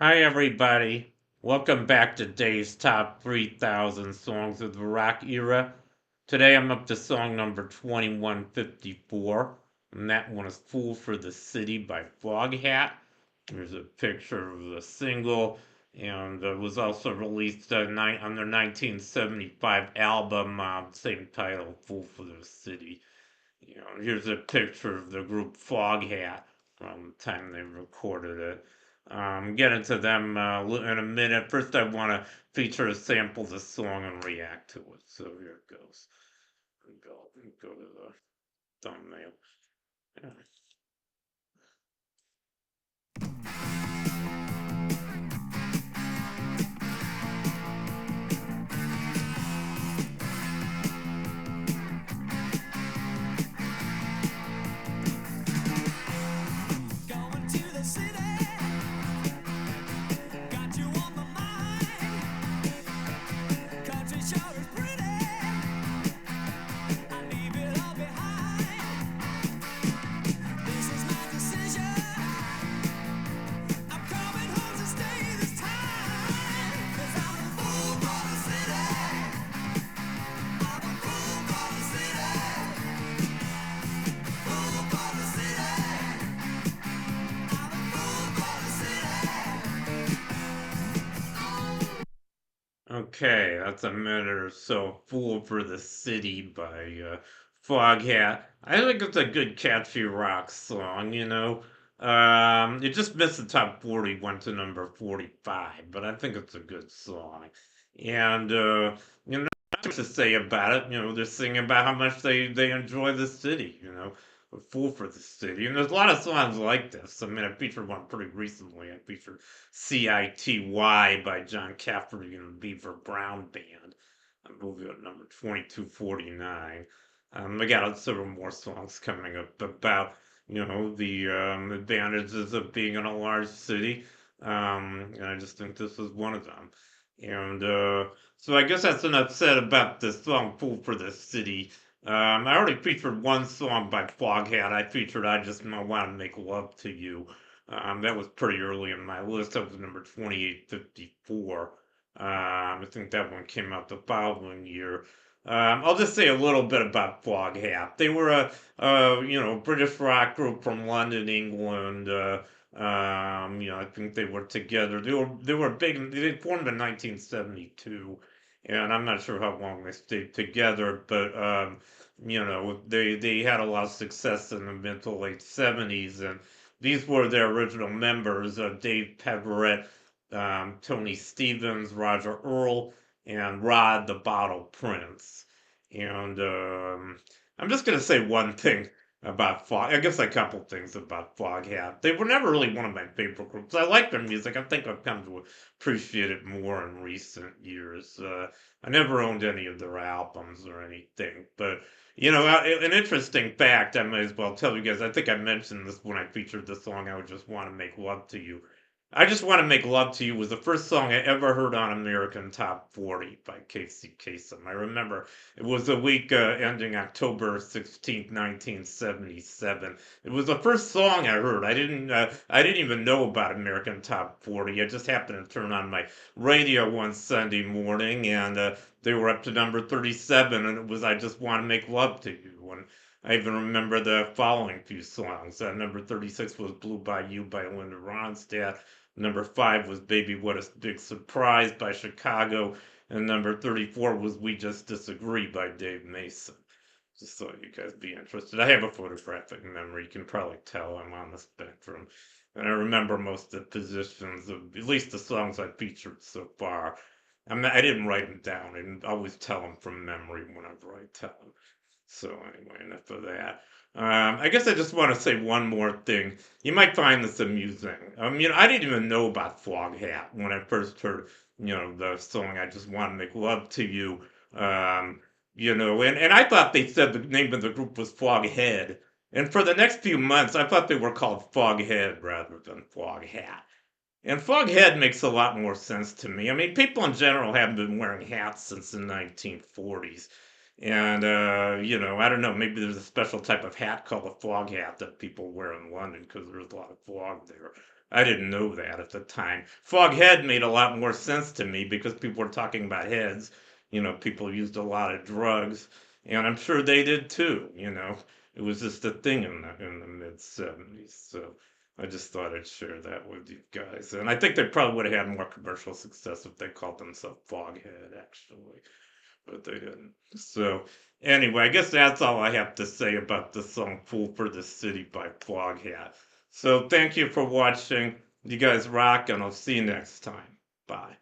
Hi, everybody. Welcome back to Dave's Top 3,000 Songs of the Rock Era. Today I'm up to song number 2154, and that one is Fool for the City by Foghat. There's a picture of the single, and it was also released on their 1975 album, same title, Fool for the City. Here's a picture of the group Foghat from the time they recorded it. Get into them in a minute. First, I want to feature a sample of the song and react to it. So here it goes. Go to the thumbnail. Yeah. Going to the city, got you on my mind. Country sure is pretty, I leave it all behind. This is my decision, I'm coming home to stay this time. 'Cause I'm a fool for the city, I'm a fool for the city, fool for the city, I'm a fool for the city. Okay, that's a minute or so. Fool for the City by Foghat. I think it's a good, catchy rock song. It just missed the top 40, went to number 45, but I think it's a good song. And, not much to say about it. They're singing about how much they enjoy the city. A fool for the city. And there's a lot of songs like this. I mean, I featured one pretty recently. I featured CITY by John Cafferty and the Beaver Brown Band. A movie at number 2249. I got several more songs coming up about, the advantages of being in a large city. And I just think this is one of them. And so I guess that's enough said about the song Fool for the City. I already featured one song by Foghat. I featured I Just Want to Make Love to You. That was pretty early in my list. That was number 2854. I think that one came out the following year. I'll just say a little bit about Foghat. They were a British rock group from London, England. I think they were together. They were big. They formed in 1972, and I'm not sure how long they stayed together, but they had a lot of success in the mid to late 70s, and these were their original members: Dave Peverett, Tony Stevens, Roger Earl, and Rod the Bottle Prince. And I'm just gonna say one thing about Fog. I guess a couple things about Foghat. They were never really one of my favorite groups. I like their music. I think I've come to appreciate it more in recent years. I never owned any of their albums or anything, but an interesting fact I might as well tell you guys. I think I mentioned this when I featured the song "I Would Just Want to Make Love to You." I Just Want to Make Love to You was the first song I ever heard on American Top 40 by Casey Kasem. I remember it was the week ending October 16th, 1977. It was the first song I heard. I didn't even know about American Top 40. I just happened to turn on my radio one Sunday morning, and they were up to number 37, and it was I Just Want to Make Love to You. And I even remember the following few songs. Number 36 was Blue by You by Linda Ronstadt. Number 5 was Baby What a Big Surprise by Chicago. And number 34 was We Just Disagree by Dave Mason. Just so you guys be interested. I have a photographic memory. You can probably tell I'm on the spectrum. And I remember most of the positions of at least the songs I featured so far. I didn't write them down. I didn't always tell them from memory whenever I tell them. So anyway, enough of that. I guess I just want to say one more thing. You might find this amusing. I didn't even know about Foghat when I first heard, the song "I Just Want to Make Love to You." And I thought they said the name of the group was Foghead. And for the next few months, I thought they were called Foghead rather than Foghat. And Foghead makes a lot more sense to me. I mean, people in general haven't been wearing hats since the 1940s. And, I don't know, maybe there's a special type of hat called a fog hat that people wear in London because there's a lot of fog there. I didn't know that at the time. Foghead made a lot more sense to me because people were talking about heads. People used a lot of drugs, and I'm sure they did too. It was just a thing in the mid 70s. So I just thought I'd share that with you guys. And I think they probably would have had more commercial success if they called themselves Foghead, actually, but they didn't. So anyway, I guess that's all I have to say about the song "Fool for the City" by Foghat. So thank you for watching. You guys rock, and I'll see you next time. Bye.